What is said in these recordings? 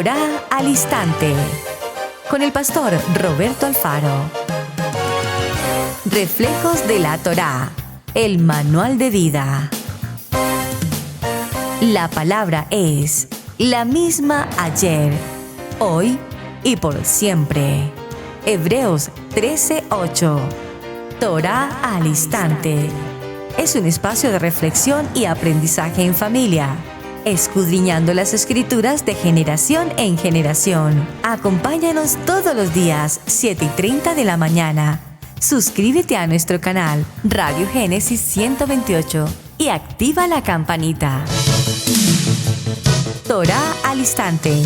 Torá al Instante, con el pastor Roberto Alfaro. Reflejos de la Torá, el manual de vida. La palabra es la misma ayer, hoy y por siempre. Hebreos 13:8. Torá al Instante. Es un espacio de reflexión y aprendizaje en familia, escudriñando las Escrituras de generación en generación. Acompáñanos todos los días, 7:30 de la mañana. Suscríbete a nuestro canal Radio Génesis 128 y activa la campanita. Torá al Instante.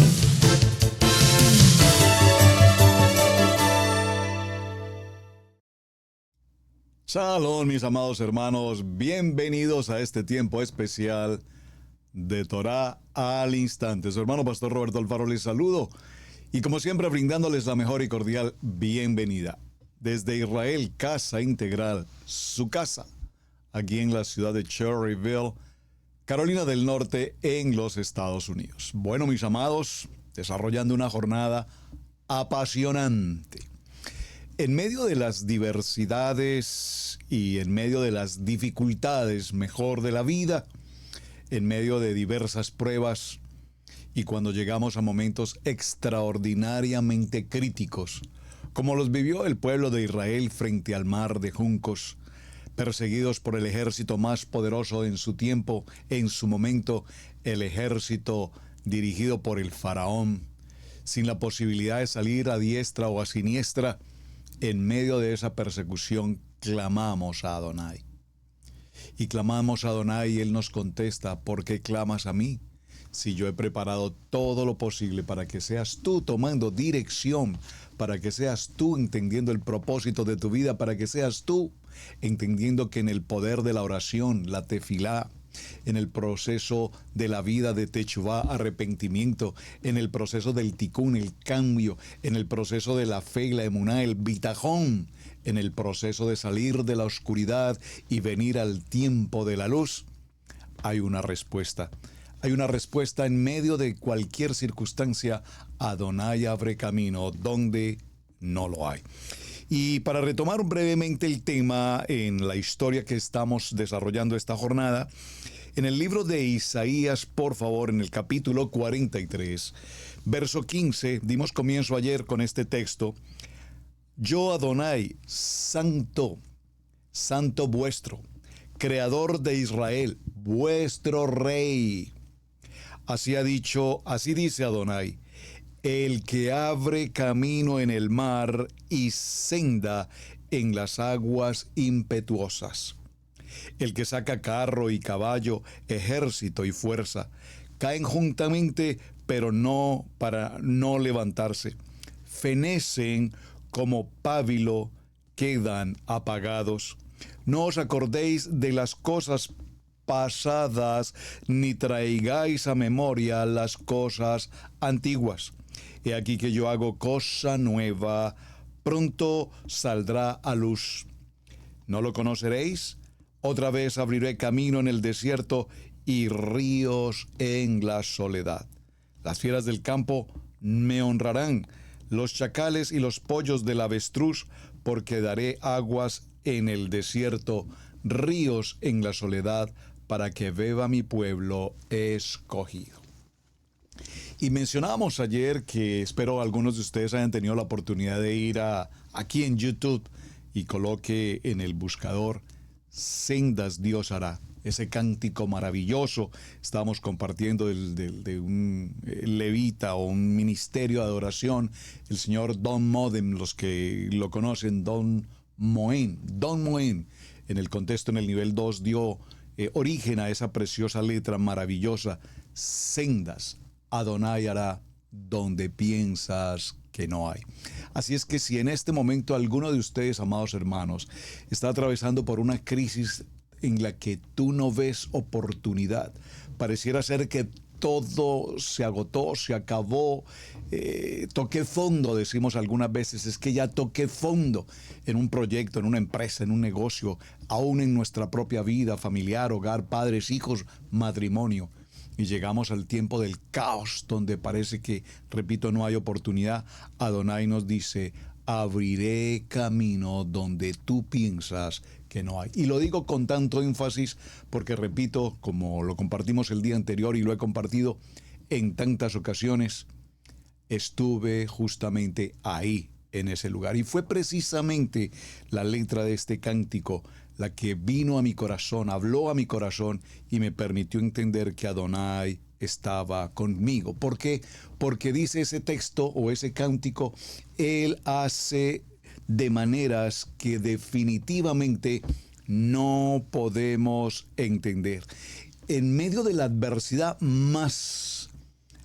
Shalom, mis amados hermanos, bienvenidos a este tiempo especial de Torá al Instante. Su hermano Pastor Roberto Alfaro les saludo y como siempre brindándoles la mejor y cordial bienvenida. Desde Israel, Casa Integral, su casa, aquí en la ciudad de Cherryville, Carolina del Norte, en los Estados Unidos. Bueno, mis amados, desarrollando una jornada apasionante. En medio de las diversidades y en medio de las dificultades, mejor, de la vida, en medio de diversas pruebas y cuando llegamos a momentos extraordinariamente críticos, como los vivió el pueblo de Israel frente al mar de juncos, perseguidos por el ejército más poderoso en su tiempo, en su momento, el ejército dirigido por el faraón, sin la posibilidad de salir a diestra o a siniestra. En medio de esa persecución clamamos a Adonai. Y clamamos a Adonai y Él nos contesta: ¿por qué clamas a mí? Si yo he preparado todo lo posible para que seas tú tomando dirección, para que seas tú entendiendo el propósito de tu vida, para que seas tú entendiendo que en el poder de la oración, la tefilá, en el proceso de la vida de techuvá, arrepentimiento, en el proceso del tikún, el cambio, en el proceso de la fe y la emuná, el bitajón, en el proceso de salir de la oscuridad y venir al tiempo de la luz, hay una respuesta. Hay una respuesta en medio de cualquier circunstancia. Adonai abre camino donde no lo hay. Y para retomar brevemente el tema en la historia que estamos desarrollando esta jornada, en el libro de Isaías, por favor, en el capítulo 43, verso 15, dimos comienzo ayer con este texto: Yo Adonai, santo, santo vuestro, creador de Israel, vuestro rey. Así ha dicho, así dice Adonai: el que abre camino en el mar y senda en las aguas impetuosas. El que saca carro y caballo, ejército y fuerza, caen juntamente, pero no para no levantarse. Fenecen como pábilo, quedan apagados. No os acordéis de las cosas pasadas, ni traigáis a memoria las cosas antiguas. He aquí que yo hago cosa nueva, pronto saldrá a luz. ¿No lo conoceréis? Otra vez abriré camino en el desierto y ríos en la soledad. Las fieras del campo me honrarán, los chacales y los pollos del avestruz, porque daré aguas en el desierto, ríos en la soledad, para que beba mi pueblo escogido. Y mencionábamos ayer que espero algunos de ustedes hayan tenido la oportunidad de ir aquí en YouTube y coloque en el buscador Sendas Dios hará. Ese cántico maravilloso. Estábamos compartiendo de un levita o un ministerio de adoración, el señor Don Modem, los que lo conocen, Don Moen. En el contexto, en el nivel 2, dio origen a esa preciosa letra maravillosa: sendas Adonai hará donde piensas que no hay. Así es que si en este momento alguno de ustedes, amados hermanos, está atravesando por una crisis en la que tú no ves oportunidad, pareciera ser que todo se agotó, se acabó, toqué fondo, decimos algunas veces, es que ya toqué fondo en un proyecto, en una empresa, en un negocio, aún en nuestra propia vida familiar, hogar, padres, hijos, matrimonio. y llegamos al tiempo del caos, donde parece que, repito, no hay oportunidad, Adonai nos dice: abriré camino donde tú piensas que no hay. Y lo digo con tanto énfasis porque, repito, como lo compartimos el día anterior y lo he compartido en tantas ocasiones, estuve justamente ahí, en ese lugar. Y fue precisamente la letra de este cántico la que vino a mi corazón, habló a mi corazón y me permitió entender que Adonai estaba conmigo. ¿Por qué? Porque dice ese texto o ese cántico: Él hace de maneras que definitivamente no podemos entender. En medio de la adversidad más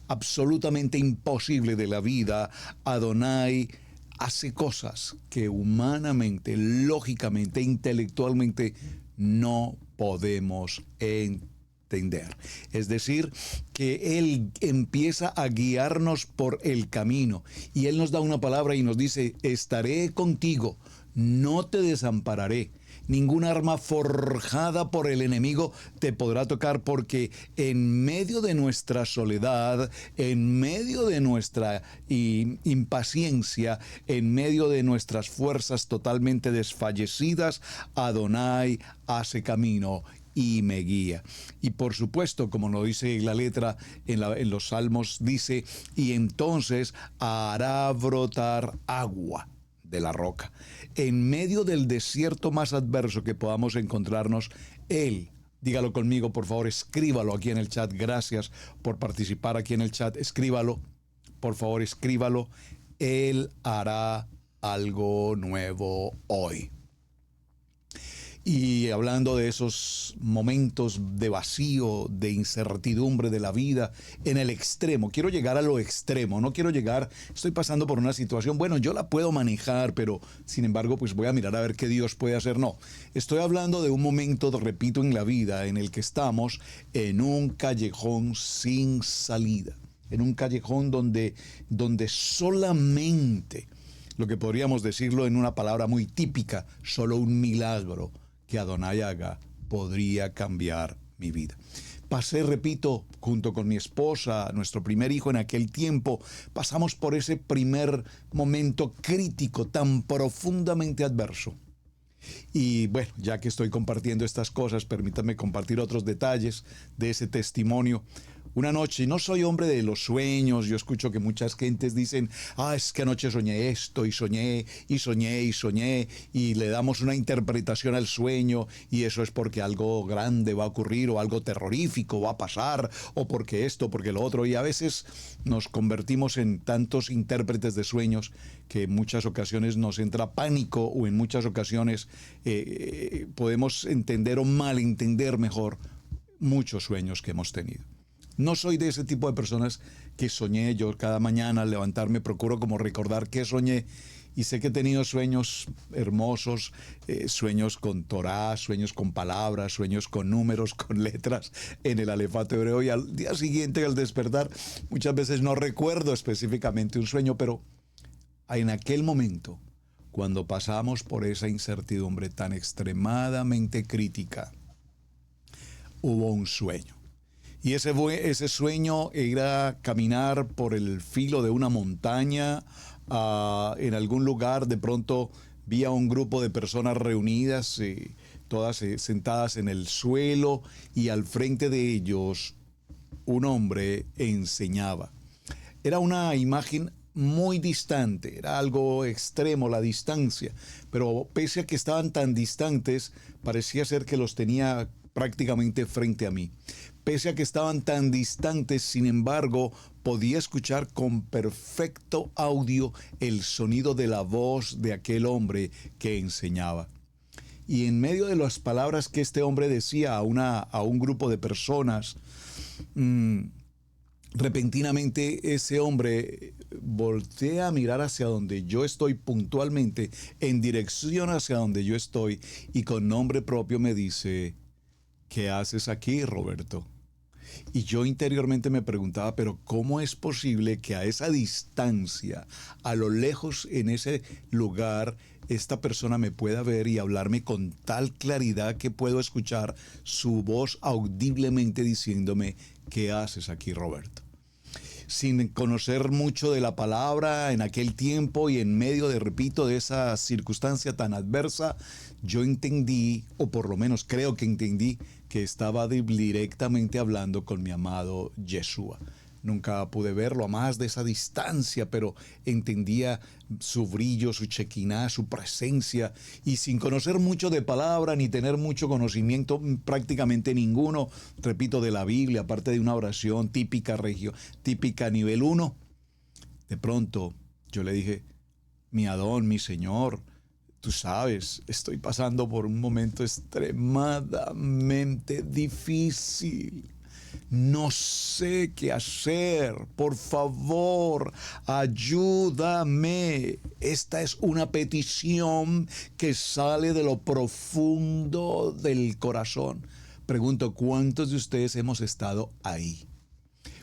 absolutamente imposible de la vida, Adonai hace cosas que humanamente, lógicamente, intelectualmente no podemos entender. Es decir, que Él empieza a guiarnos por el camino y Él nos da una palabra y nos dice: estaré contigo, no te desampararé. Ningún arma forjada por el enemigo te podrá tocar, porque en medio de nuestra soledad, en medio de nuestra impaciencia, en medio de nuestras fuerzas totalmente desfallecidas, Adonai hace camino y me guía. Y por supuesto, como lo dice la letra en los Salmos, dice: y entonces hará brotar agua de la roca. En medio del desierto más adverso que podamos encontrarnos, Él, dígalo conmigo por favor, escríbalo aquí en el chat. Gracias por participar aquí en el chat. Escríbalo, por favor, escríbalo. Él hará algo nuevo hoy. Y hablando de esos momentos de vacío, de incertidumbre de la vida, en el extremo, quiero llegar a lo extremo, no quiero llegar, estoy pasando por una situación, bueno, yo la puedo manejar, pero sin embargo, pues voy a mirar a ver qué Dios puede hacer. No, estoy hablando de un momento, repito, en la vida en el que estamos en un callejón sin salida, en un callejón donde solamente, lo que podríamos decirlo en una palabra muy típica, solo un milagro que Adonai haga podría cambiar mi vida. Pasé, repito, junto con mi esposa, nuestro primer hijo en aquel tiempo, pasamos por ese primer momento crítico, tan profundamente adverso. Y bueno, ya que estoy compartiendo estas cosas, permítanme compartir otros detalles de ese testimonio. Una noche, no soy hombre de los sueños, yo escucho que muchas gentes dicen: es que anoche soñé esto, y soñé, y soñé, y soñé, y le damos una interpretación al sueño, y eso es porque algo grande va a ocurrir, o algo terrorífico va a pasar, o porque esto, porque lo otro, y a veces nos convertimos en tantos intérpretes de sueños que en muchas ocasiones nos entra pánico, o en muchas ocasiones podemos entender o malentender mejor muchos sueños que hemos tenido. No soy de ese tipo de personas que soñé. Yo cada mañana al levantarme procuro como recordar qué soñé, y sé que he tenido sueños hermosos, sueños con Torá, sueños con palabras, sueños con números, con letras en el alefato hebreo, y al día siguiente al despertar muchas veces no recuerdo específicamente un sueño, pero en aquel momento, cuando pasamos por esa incertidumbre tan extremadamente crítica, hubo un sueño. Y ese sueño era caminar por el filo de una montaña, en algún lugar. De pronto vi a un grupo de personas reunidas, todas sentadas en el suelo, y al frente de ellos un hombre enseñaba. Era una imagen muy distante, era algo extremo la distancia, pero pese a que estaban tan distantes, parecía ser que los tenía prácticamente frente a mí. Pese a que estaban tan distantes, sin embargo, podía escuchar con perfecto audio el sonido de la voz de aquel hombre que enseñaba. Y en medio de las palabras que este hombre decía a un grupo de personas, repentinamente ese hombre voltea a mirar hacia donde yo estoy puntualmente, en dirección hacia donde yo estoy, y con nombre propio me dice: ¿qué haces aquí, Roberto? Y yo interiormente me preguntaba, pero ¿cómo es posible que a esa distancia, a lo lejos en ese lugar, esta persona me pueda ver y hablarme con tal claridad que puedo escuchar su voz audiblemente diciéndome, ¿qué haces aquí, Roberto? Sin conocer mucho de la palabra en aquel tiempo y en medio de, repito, de esa circunstancia tan adversa, yo entendí, o por lo menos creo que entendí, que estaba directamente hablando con mi amado Yeshua. Nunca pude verlo a más de esa distancia, pero entendía su brillo, su chequiná, su presencia. Y sin conocer mucho de palabra, ni tener mucho conocimiento, prácticamente ninguno, repito, de la Biblia, aparte de una oración típica típica nivel 1, de pronto yo le dije, mi Adón, mi Señor, tú sabes, estoy pasando por un momento extremadamente difícil. No sé qué hacer. Por favor, ayúdame. Esta es una petición que sale de lo profundo del corazón. Pregunto, ¿cuántos de ustedes hemos estado ahí?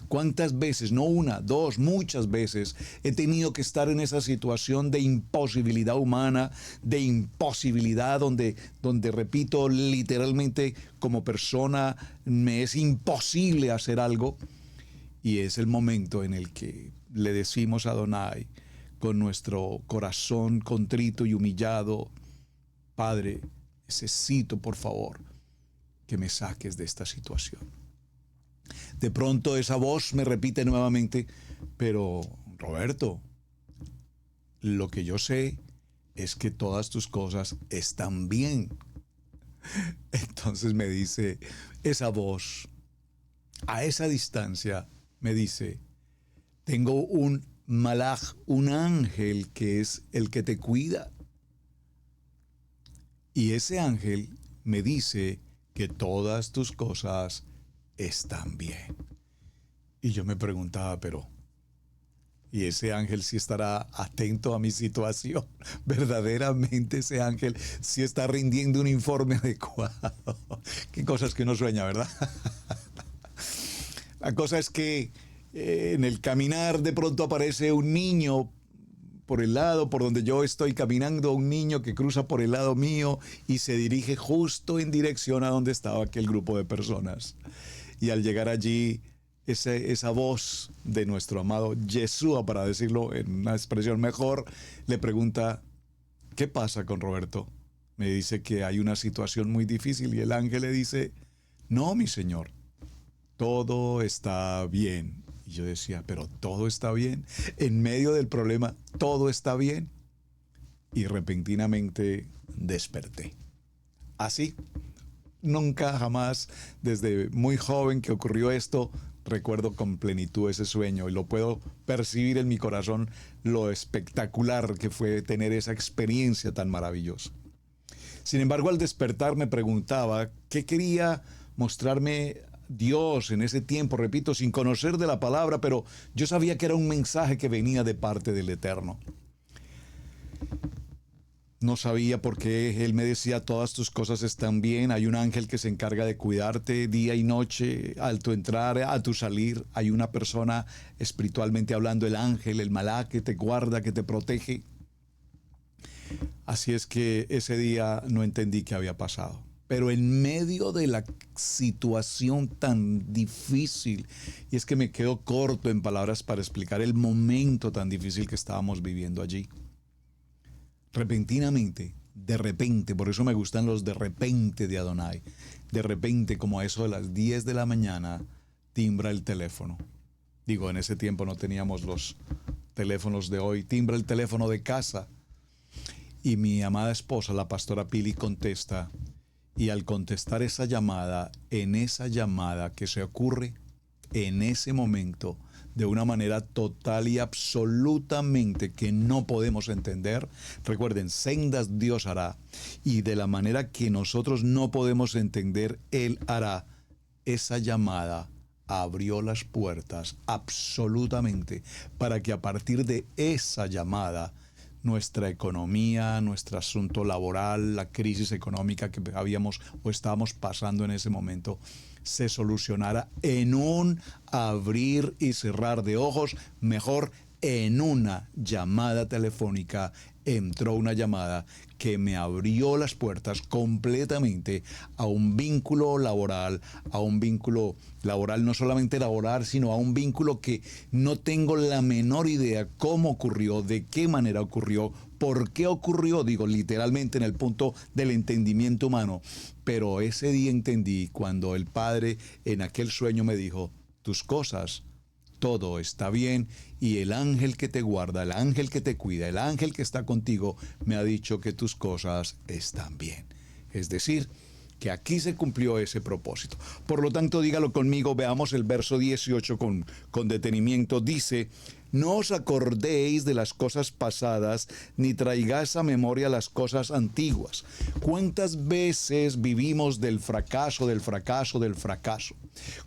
¿Cuántas veces, no una, dos, muchas veces, he tenido que estar en esa situación de imposibilidad humana, de imposibilidad donde, repito, literalmente como persona me es imposible hacer algo? Y es el momento en el que le decimos a Adonai, con nuestro corazón contrito y humillado, Padre, necesito por favor que me saques de esta situación. De pronto esa voz me repite nuevamente, pero Roberto, lo que yo sé es que todas tus cosas están bien. Entonces me dice esa voz, a esa distancia, me dice, tengo un malaj, un ángel que es el que te cuida. Y ese ángel me dice que todas tus cosas están bien. Y yo me preguntaba, pero ¿y ese ángel sí estará atento a mi situación? ¿Verdaderamente ese ángel sí está rindiendo un informe adecuado? Qué cosas que uno sueña, ¿verdad? La cosa es que en el caminar de pronto aparece un niño por el lado por donde yo estoy caminando, un niño que cruza por el lado mío y se dirige justo en dirección a donde estaba aquel grupo de personas. Y al llegar allí, esa voz de nuestro amado Yeshua, para decirlo en una expresión mejor, le pregunta, ¿qué pasa con Roberto? Me dice que hay una situación muy difícil y el ángel le dice, no, mi señor, todo está bien. Y yo decía, pero todo está bien. En medio del problema, todo está bien. Y repentinamente desperté. Así. Nunca, jamás, desde muy joven que ocurrió esto, recuerdo con plenitud ese sueño y lo puedo percibir en mi corazón, lo espectacular que fue tener esa experiencia tan maravillosa. Sin embargo, al despertar me preguntaba qué quería mostrarme Dios en ese tiempo, repito, sin conocer de la palabra, pero yo sabía que era un mensaje que venía de parte del Eterno. No sabía por qué él me decía, todas tus cosas están bien, hay un ángel que se encarga de cuidarte día y noche, al tu entrar, a tu salir, hay una persona espiritualmente hablando, el ángel, el malá que te guarda, que te protege. Así es que ese día no entendí qué había pasado. Pero en medio de la situación tan difícil, y es que me quedo corto en palabras para explicar el momento tan difícil que estábamos viviendo allí. Repentinamente, de repente, por eso me gustan los de repente de Adonai, de repente, como a eso de las 10 de la mañana, timbra el teléfono. Digo, en ese tiempo no teníamos los teléfonos de hoy, timbra el teléfono de casa y mi amada esposa, la pastora Pili, contesta, y al contestar esa llamada, en esa llamada que se ocurre en ese momento, de una manera total y absolutamente que no podemos entender. Recuerden, sendas Dios hará, y de la manera que nosotros no podemos entender, Él hará. Esa llamada abrió las puertas absolutamente para que a partir de esa llamada nuestra economía, nuestro asunto laboral, la crisis económica que habíamos o estábamos pasando en ese momento, se solucionara en un abrir y cerrar de ojos, mejor, en una llamada telefónica entró una llamada que me abrió las puertas completamente a un vínculo laboral, no solamente laboral, sino a un vínculo que no tengo la menor idea cómo ocurrió, de qué manera ocurrió, por qué ocurrió, digo literalmente en el punto del entendimiento humano. Pero ese día entendí cuando el Padre en aquel sueño me dijo, tus cosas, todo está bien, y el ángel que te guarda, el ángel que te cuida, el ángel que está contigo, me ha dicho que tus cosas están bien. Es decir, que aquí se cumplió ese propósito. Por lo tanto, dígalo conmigo, veamos el verso 18 con detenimiento. Dice, no os acordéis de las cosas pasadas, ni traigáis a memoria las cosas antiguas. ¿Cuántas veces vivimos del fracaso, del fracaso, del fracaso?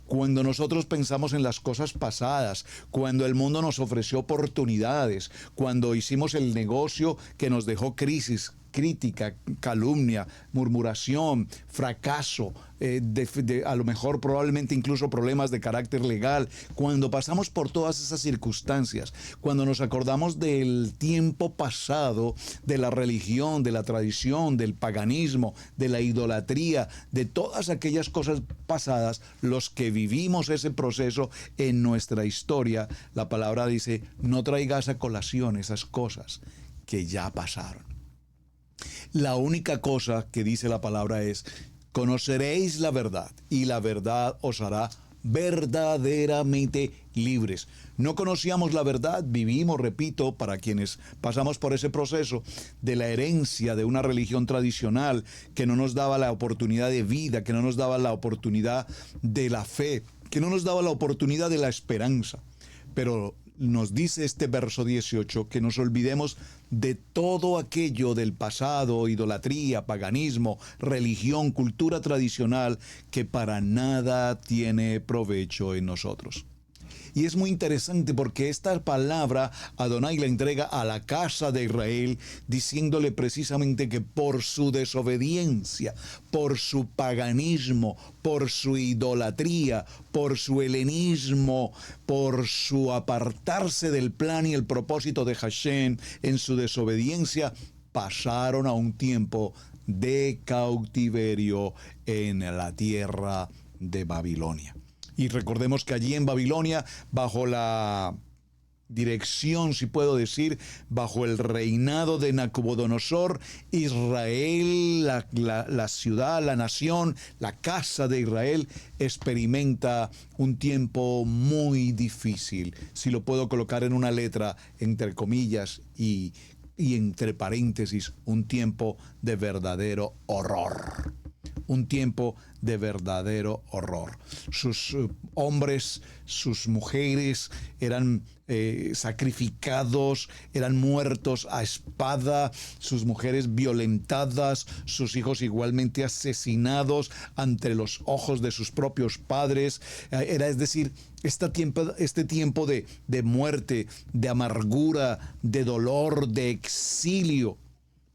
Cuando nosotros pensamos en las cosas pasadas, cuando el mundo nos ofreció oportunidades, cuando hicimos el negocio que nos dejó crisis, crítica, calumnia, murmuración, fracaso, a lo mejor probablemente incluso problemas de carácter legal, cuando pasamos por todas esas circunstancias, cuando nos acordamos del tiempo pasado, de la religión, de la tradición, del paganismo, de la idolatría, de todas aquellas cosas pasadas, los que vivimos ese proceso en nuestra historia, la palabra dice, no traigas a colación esas cosas que ya pasaron. La única cosa que dice la palabra es, conoceréis la verdad y la verdad os hará verdaderamente libres. No conocíamos la verdad, vivimos, repito, para quienes pasamos por ese proceso de la herencia de una religión tradicional que no nos daba la oportunidad de vida, que no nos daba la oportunidad de la fe, que no nos daba la oportunidad de la esperanza. Pero nos dice este verso 18 que nos olvidemos de todo aquello del pasado, idolatría, paganismo, religión, cultura tradicional, que para nada tiene provecho en nosotros. Y es muy interesante porque esta palabra Adonai la entrega a la casa de Israel, diciéndole precisamente que por su desobediencia, por su paganismo, por su idolatría, por su helenismo, por su apartarse del plan y el propósito de Hashem, en su desobediencia, pasaron a un tiempo de cautiverio en la tierra de Babilonia. Y recordemos que allí en Babilonia, bajo la dirección, si puedo decir, bajo el reinado de Nabucodonosor, Israel, la ciudad, la nación, la casa de Israel, experimenta un tiempo muy difícil. Si lo puedo colocar en una letra, entre comillas y entre paréntesis, un tiempo de verdadero horror. Un tiempo de verdadero horror. Sus hombres, sus mujeres eran sacrificados, eran muertos a espada, sus mujeres violentadas, sus hijos igualmente asesinados ante los ojos de sus propios padres. Es decir, este tiempo de muerte, de amargura, de dolor, de exilio.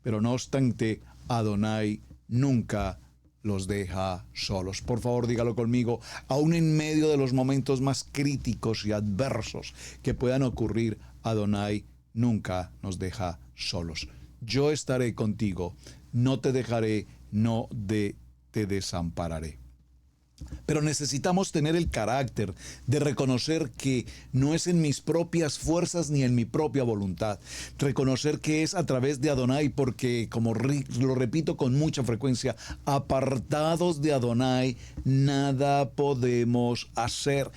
Pero no obstante, Adonai nunca los deja solos. Por favor, dígalo conmigo, aún en medio de los momentos más críticos y adversos que puedan ocurrir, Adonai nunca nos deja solos. Yo estaré contigo, no te dejaré, te desampararé. Pero necesitamos tener el carácter de reconocer que no es en mis propias fuerzas ni en mi propia voluntad. Reconocer que es a través de Adonai, porque, como lo repito con mucha frecuencia, apartados de Adonai, nada podemos hacer.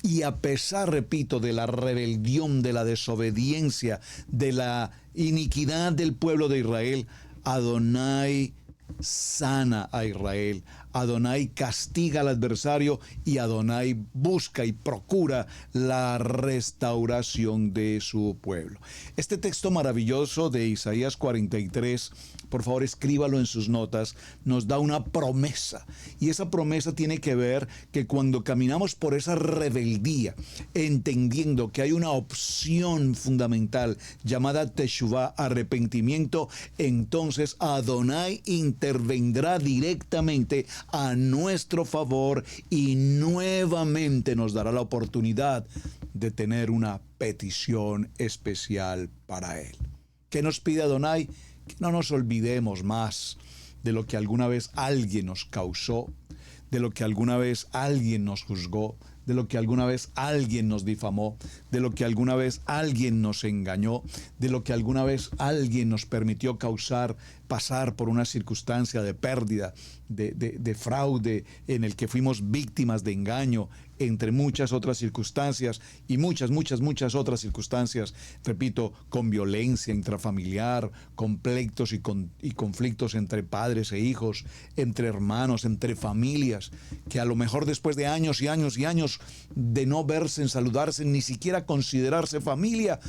Y a pesar, repito, de la rebelión, de la desobediencia, de la iniquidad del pueblo de Israel, Adonai sana a Israel, Adonai castiga al adversario y Adonai busca y procura la restauración de su pueblo. Este texto maravilloso de Isaías 43 por favor escríbalo en sus notas, nos da una promesa. Y esa promesa tiene que ver que cuando caminamos por esa rebeldía, entendiendo que hay una opción fundamental llamada Teshuvá, arrepentimiento, entonces Adonai intervendrá directamente a nuestro favor y nuevamente nos dará la oportunidad de tener una petición especial para Él. ¿Qué nos pide Adonai? Que no nos olvidemos más de lo que alguna vez alguien nos causó, de lo que alguna vez alguien nos juzgó, de lo que alguna vez alguien nos difamó, de lo que alguna vez alguien nos engañó, de lo que alguna vez alguien nos permitió pasar por una circunstancia de pérdida, de fraude, en el que fuimos víctimas de engaño, entre muchas otras circunstancias y muchas otras circunstancias, repito, con violencia intrafamiliar, con pleitos y conflictos entre padres e hijos, entre hermanos, entre familias, que a lo mejor después de años y años y años de no verse, saludarse, ni siquiera considerarse familia,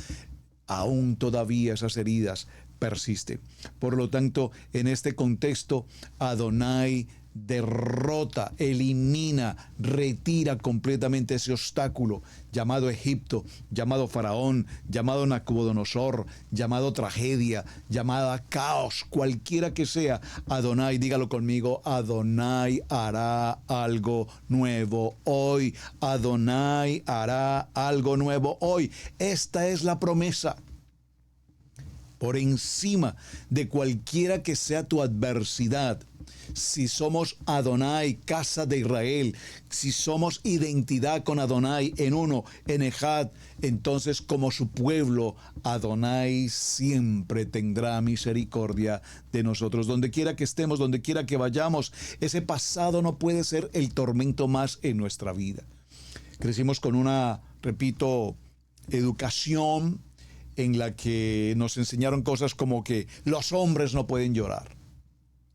aún todavía esas heridas persisten. Por lo tanto, en este contexto, Adonai derrota, elimina, retira completamente ese obstáculo llamado Egipto, llamado Faraón, llamado Nabucodonosor, llamado tragedia, llamada caos, cualquiera que sea. Adonai, dígalo conmigo, Adonai hará algo nuevo hoy. Adonai hará algo nuevo hoy. Esta es la promesa. Por encima de cualquiera que sea tu adversidad, si somos Adonai, casa de Israel, si somos identidad con Adonai en uno, en Ejad, entonces como su pueblo, Adonai siempre tendrá misericordia de nosotros. Donde quiera que estemos, donde quiera que vayamos, ese pasado no puede ser el tormento más en nuestra vida. Crecimos con una, repito, educación en la que nos enseñaron cosas como que los hombres no pueden llorar.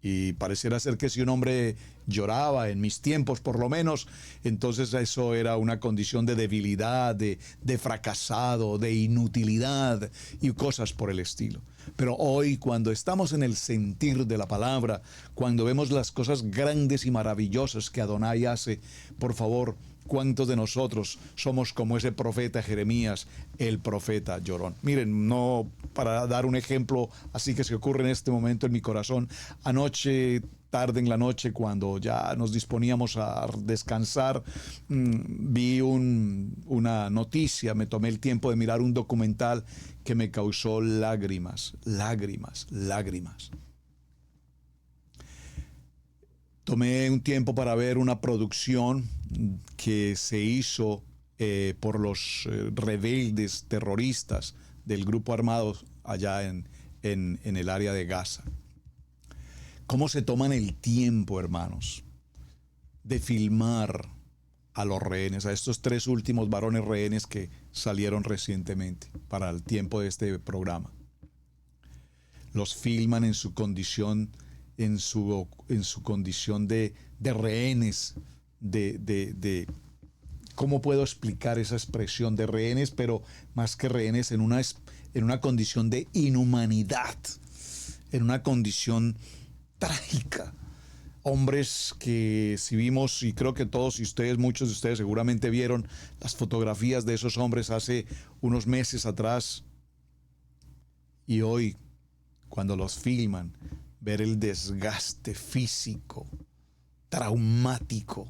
Y pareciera ser que si un hombre lloraba, en mis tiempos por lo menos, entonces eso era una condición de debilidad, de fracasado, de inutilidad y cosas por el estilo. Pero hoy, cuando estamos en el sentir de la palabra, cuando vemos las cosas grandes y maravillosas que Adonai hace, por favor, ¿cuántos de nosotros somos como ese profeta Jeremías, el profeta llorón? Miren, no para dar un ejemplo así que se ocurre en este momento en mi corazón. Anoche, tarde en la noche, cuando ya nos disponíamos a descansar, vi una noticia, me tomé el tiempo de mirar un documental que me causó lágrimas. Tomé un tiempo para ver una producción que se hizo por los rebeldes terroristas del grupo armado allá en el área de Gaza. ¿Cómo se toman el tiempo, hermanos, de filmar a los rehenes, a estos 3 últimos varones rehenes que salieron recientemente para el tiempo de este programa? Los filman en su condición en su condición de rehenes, ¿cómo puedo explicar esa expresión de rehenes? Pero más que rehenes, en una condición de inhumanidad, en una condición trágica. Hombres que si vimos, y creo que todos ustedes, muchos de ustedes seguramente vieron las fotografías de esos hombres hace unos meses atrás, y hoy, cuando los filman, ver el desgaste físico, traumático,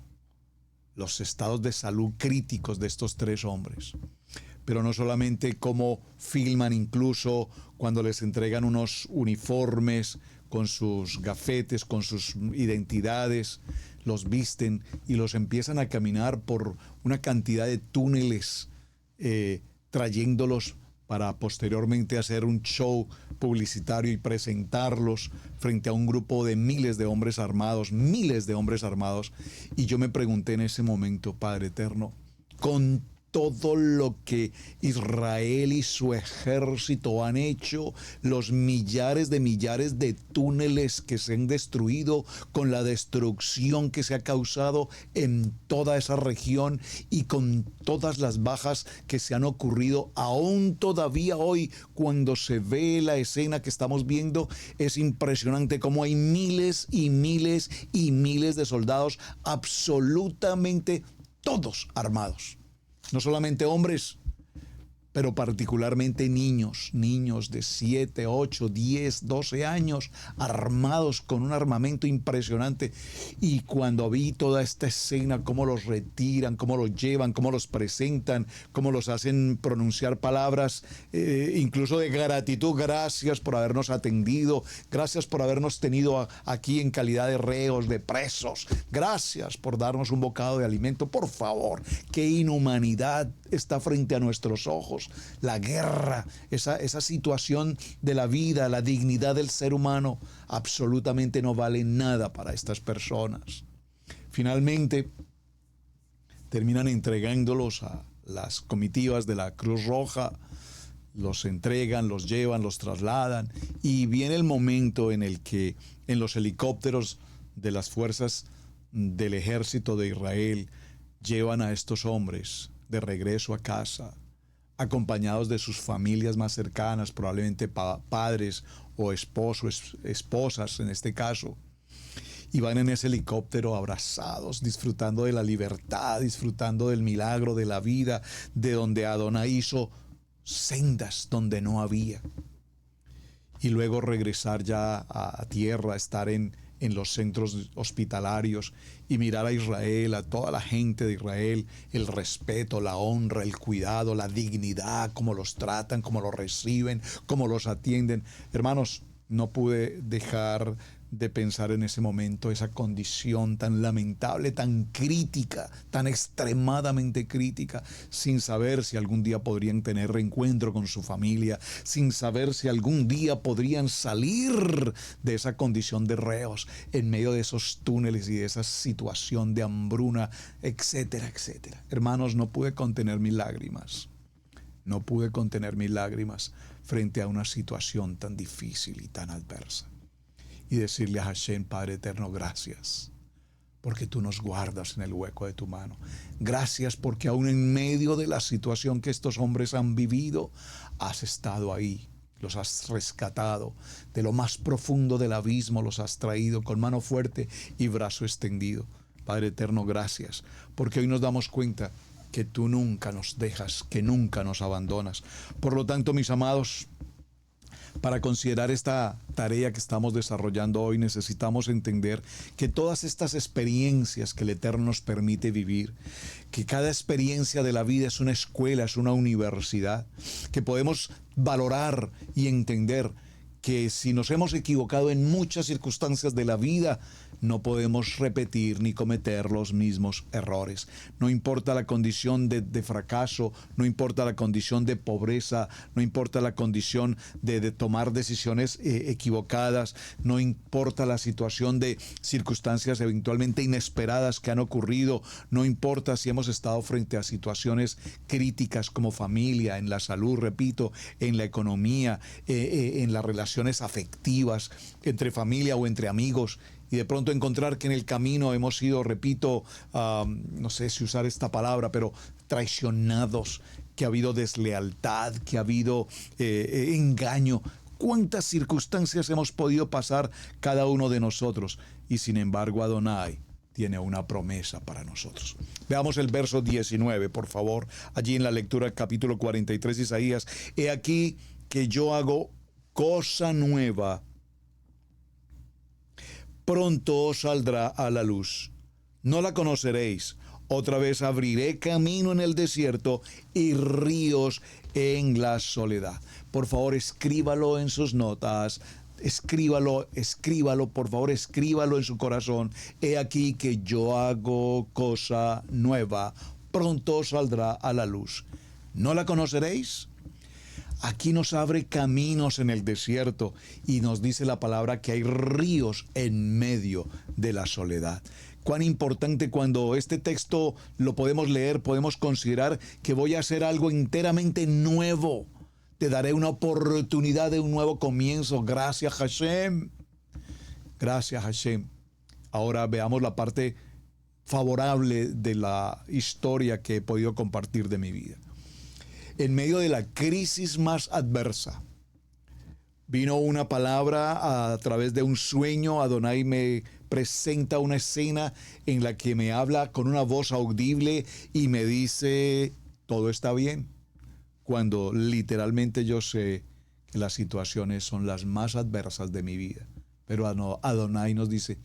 los estados de salud críticos de estos 3 hombres. Pero no solamente cómo filman, incluso cuando les entregan unos uniformes con sus gafetes, con sus identidades, los visten y los empiezan a caminar por una cantidad de túneles, trayéndolos para posteriormente hacer un show publicitario y presentarlos frente a un grupo de miles de hombres armados. Y yo me pregunté en ese momento, Padre Eterno, con todo lo que Israel y su ejército han hecho, los millares de túneles que se han destruido, con la destrucción que se ha causado en toda esa región y con todas las bajas que se han ocurrido, aún todavía hoy, cuando se ve la escena que estamos viendo, es impresionante cómo hay miles y miles y miles de soldados, absolutamente todos armados. No solamente hombres, pero particularmente niños de 7, 8, 10, 12 años, armados con un armamento impresionante. Y cuando vi toda esta escena, cómo los retiran, cómo los llevan, cómo los presentan, cómo los hacen pronunciar palabras, incluso de gratitud: gracias por habernos atendido, gracias por habernos tenido aquí en calidad de reos, de presos, gracias por darnos un bocado de alimento. Por favor, qué inhumanidad está frente a nuestros ojos. La guerra, esa situación de la vida, la dignidad del ser humano, absolutamente no vale nada para estas personas. Finalmente, terminan entregándolos a las comitivas de la Cruz Roja, los entregan, los llevan, los trasladan, y viene el momento en el que en los helicópteros de las fuerzas del ejército de Israel llevan a estos hombres de regreso a casa, acompañados de sus familias más cercanas, probablemente padres o esposos, esposas en este caso, y van en ese helicóptero abrazados, disfrutando de la libertad, disfrutando del milagro de la vida, de donde Adonai hizo sendas donde no había, y luego regresar ya a tierra, estar en los centros hospitalarios y mirar a Israel, a toda la gente de Israel, el respeto, la honra, el cuidado, la dignidad, cómo los tratan, cómo los reciben, cómo los atienden. Hermanos, no pude dejar de pensar en ese momento esa condición tan lamentable, tan crítica, tan extremadamente crítica, sin saber si algún día podrían tener reencuentro con su familia, sin saber si algún día podrían salir de esa condición de reos en medio de esos túneles y de esa situación de hambruna, etcétera, etcétera. Hermanos, no pude contener mis lágrimas. No pude contener mis lágrimas frente a una situación tan difícil y tan adversa. Y decirle a Hashem: Padre eterno, gracias, porque tú nos guardas en el hueco de tu mano. Gracias porque aún en medio de la situación que estos hombres han vivido, has estado ahí, los has rescatado de lo más profundo del abismo, los has traído con mano fuerte y brazo extendido. Padre eterno, gracias, porque hoy nos damos cuenta que tú nunca nos dejas, que nunca nos abandonas. Por lo tanto, mis amados, para considerar esta tarea que estamos desarrollando hoy, necesitamos entender que todas estas experiencias que el Eterno nos permite vivir, que cada experiencia de la vida es una escuela, es una universidad, que podemos valorar y entender que si nos hemos equivocado en muchas circunstancias de la vida, no podemos repetir ni cometer los mismos errores. No importa la condición de fracaso, no importa la condición de pobreza, no importa la condición de tomar decisiones equivocadas, no importa la situación de circunstancias eventualmente inesperadas que han ocurrido, no importa si hemos estado frente a situaciones críticas como familia, en la salud, repito, en la economía, en las relaciones afectivas, entre familia o entre amigos, y de pronto encontrar que en el camino hemos sido, repito, no sé si usar esta palabra, pero traicionados, que ha habido deslealtad, que ha habido engaño. ¿Cuántas circunstancias hemos podido pasar cada uno de nosotros? Y sin embargo, Adonai tiene una promesa para nosotros. Veamos el verso 19, por favor, allí en la lectura del capítulo 43 de Isaías. He aquí que yo hago cosa nueva. Pronto saldrá a la luz. No la conoceréis. Otra vez abriré camino en el desierto y ríos en la soledad. Por favor, escríbalo en sus notas. Escríbalo, por favor, escríbalo en su corazón. He aquí que yo hago cosa nueva. Pronto saldrá a la luz. ¿No la conoceréis? Aquí nos abre caminos en el desierto y nos dice la palabra que hay ríos en medio de la soledad. Cuán importante cuando este texto lo podemos leer, podemos considerar que voy a hacer algo enteramente nuevo. Te daré una oportunidad de un nuevo comienzo. Gracias, Hashem. Gracias, Hashem. Ahora veamos la parte favorable de la historia que he podido compartir de mi vida. En medio de la crisis más adversa, vino una palabra a través de un sueño. Adonai me presenta una escena en la que me habla con una voz audible y me dice, todo está bien. Cuando literalmente yo sé que las situaciones son las más adversas de mi vida. Pero Adonai nos dice,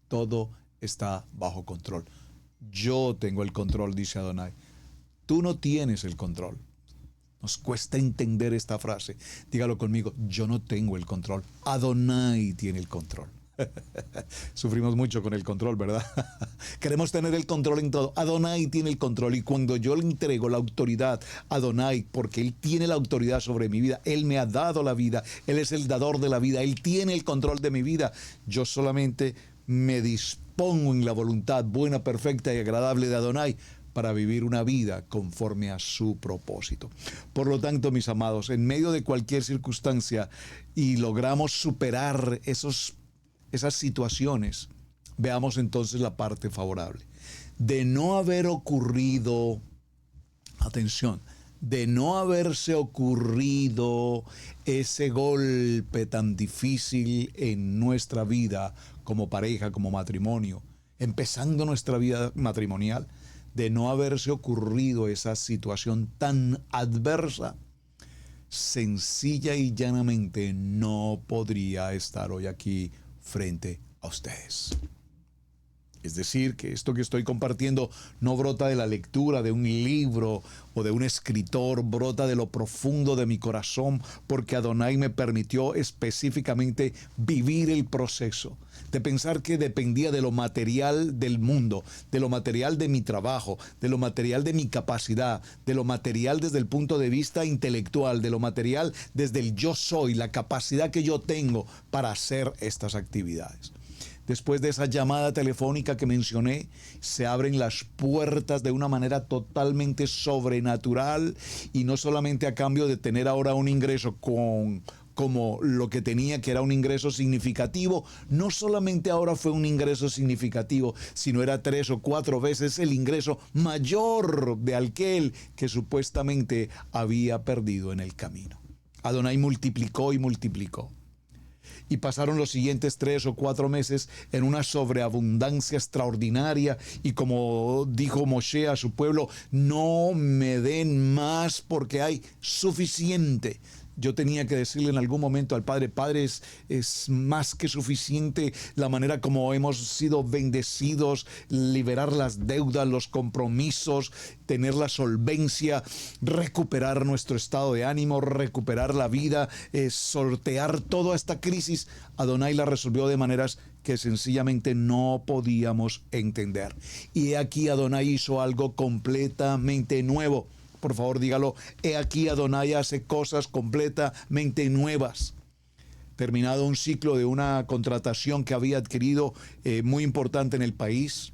todo está bajo control. Yo tengo el control, dice Adonai. Tú no tienes el control. Nos cuesta entender esta frase. Dígalo conmigo, yo no tengo el control. Adonai tiene el control. Sufrimos mucho con el control, ¿verdad? Queremos tener el control en todo. Adonai tiene el control y cuando yo le entrego la autoridad a Adonai, porque Él tiene la autoridad sobre mi vida, Él me ha dado la vida, Él es el dador de la vida, Él tiene el control de mi vida. Yo solamente me dispongo en la voluntad buena, perfecta y agradable de Adonai para vivir una vida conforme a su propósito. Por lo tanto, mis amados, en medio de cualquier circunstancia y logramos superar esas situaciones, veamos entonces la parte favorable. De no haber ocurrido, atención, de no haberse ocurrido ese golpe tan difícil en nuestra vida como pareja, como matrimonio, empezando nuestra vida matrimonial, de no haberse ocurrido esa situación tan adversa, sencilla y llanamente no podría estar hoy aquí frente a ustedes. Es decir, que esto que estoy compartiendo no brota de la lectura de un libro o de un escritor, brota de lo profundo de mi corazón, porque Adonai me permitió específicamente vivir el proceso, de pensar que dependía de lo material del mundo, de lo material de mi trabajo, de lo material de mi capacidad, de lo material desde el punto de vista intelectual, de lo material desde el yo soy, la capacidad que yo tengo para hacer estas actividades. Después de esa llamada telefónica que mencioné, se abren las puertas de una manera totalmente sobrenatural y no solamente a cambio de tener ahora un ingreso como lo que tenía, que era un ingreso significativo. No solamente ahora fue un ingreso significativo, sino era 3 o 4 veces el ingreso mayor de aquel que supuestamente había perdido en el camino. Adonai multiplicó y multiplicó. Y pasaron los siguientes 3 o 4 meses en una sobreabundancia extraordinaria. Y como dijo Moshe a su pueblo, no me den más porque hay suficiente. Yo tenía que decirle en algún momento al Padre, Padre, es más que suficiente la manera como hemos sido bendecidos, liberar las deudas, los compromisos, tener la solvencia, recuperar nuestro estado de ánimo, recuperar la vida, sortear toda esta crisis. Adonai la resolvió de maneras que sencillamente no podíamos entender. Y aquí Adonai hizo algo completamente nuevo. Por favor, dígalo, he aquí Adonai hace cosas completamente nuevas. Terminado un ciclo de una contratación que había adquirido muy importante en el país,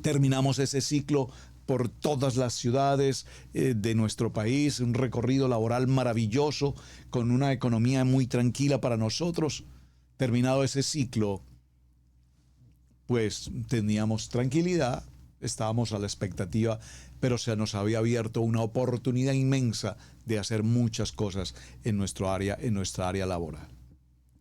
terminamos ese ciclo por todas las ciudades de nuestro país, un recorrido laboral maravilloso, con una economía muy tranquila para nosotros. Terminado ese ciclo, pues teníamos tranquilidad, estábamos a la expectativa, pero se nos había abierto una oportunidad inmensa de hacer muchas cosas en nuestra área laboral.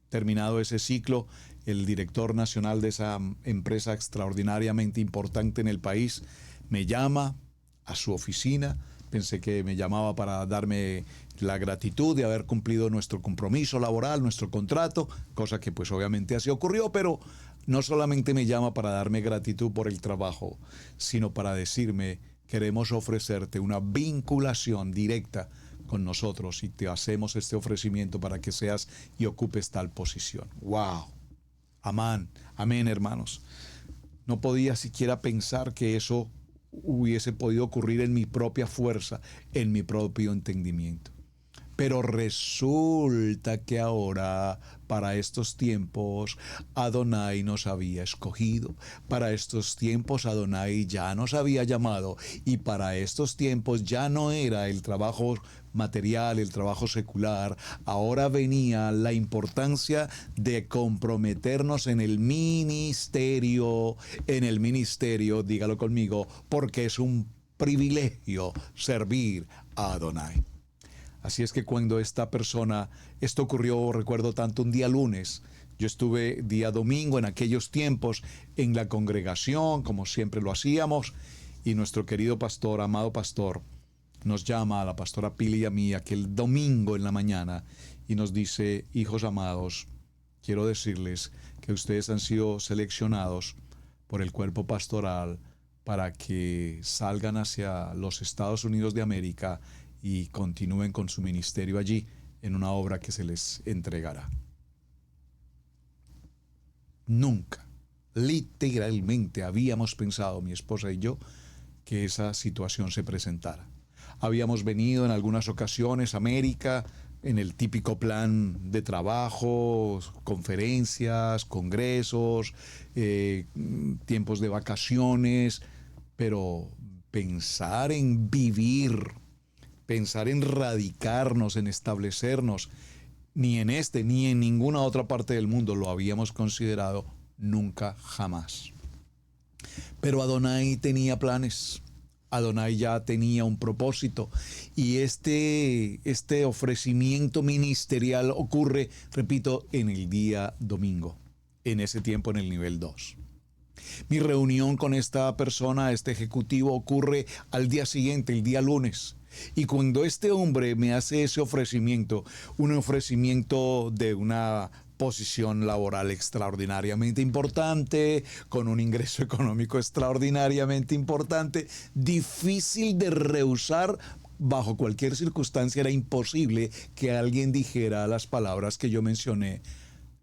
Terminado ese ciclo, el director nacional de esa empresa extraordinariamente importante en el país me llama a su oficina. Pensé que me llamaba para darme la gratitud de haber cumplido nuestro compromiso laboral, nuestro contrato, cosa que pues obviamente así ocurrió, pero no solamente me llama para darme gratitud por el trabajo, sino para decirme, queremos ofrecerte una vinculación directa con nosotros y te hacemos este ofrecimiento para que seas y ocupes tal posición. ¡Wow! Amén, amén, hermanos. No podía siquiera pensar que eso hubiese podido ocurrir en mi propia fuerza, en mi propio entendimiento. Pero resulta que ahora, para estos tiempos, Adonai nos había escogido. Para estos tiempos, Adonai ya nos había llamado. Y para estos tiempos ya no era el trabajo material, el trabajo secular. Ahora venía la importancia de comprometernos en el ministerio, dígalo conmigo, porque es un privilegio servir a Adonai. Así es que cuando esto ocurrió, recuerdo tanto, un día lunes, yo estuve día domingo en aquellos tiempos en la congregación, como siempre lo hacíamos, y nuestro querido pastor, amado pastor, nos llama a la pastora Pili y a mí aquel domingo en la mañana y nos dice: hijos amados, quiero decirles que ustedes han sido seleccionados por el cuerpo pastoral para que salgan hacia los Estados Unidos de América y continúen con su ministerio allí en una obra que se les entregará. Nunca, literalmente, habíamos pensado, mi esposa y yo, que esa situación se presentara. Habíamos venido en algunas ocasiones a América en el típico plan de trabajo, conferencias, congresos, tiempos de vacaciones, pero pensar en vivir, pensar en radicarnos, en establecernos, ni en este ni en ninguna otra parte del mundo lo habíamos considerado nunca, jamás. Pero Adonai tenía planes. Adonai ya tenía un propósito y este ofrecimiento ministerial ocurre, repito, en el día domingo, en ese tiempo en el nivel 2. Mi reunión con esta persona, este ejecutivo, ocurre al día siguiente, el día lunes. Y cuando este hombre me hace ese ofrecimiento, un ofrecimiento de una posición laboral extraordinariamente importante, con un ingreso económico extraordinariamente importante, difícil de rehusar, bajo cualquier circunstancia era imposible que alguien dijera las palabras que yo mencioné: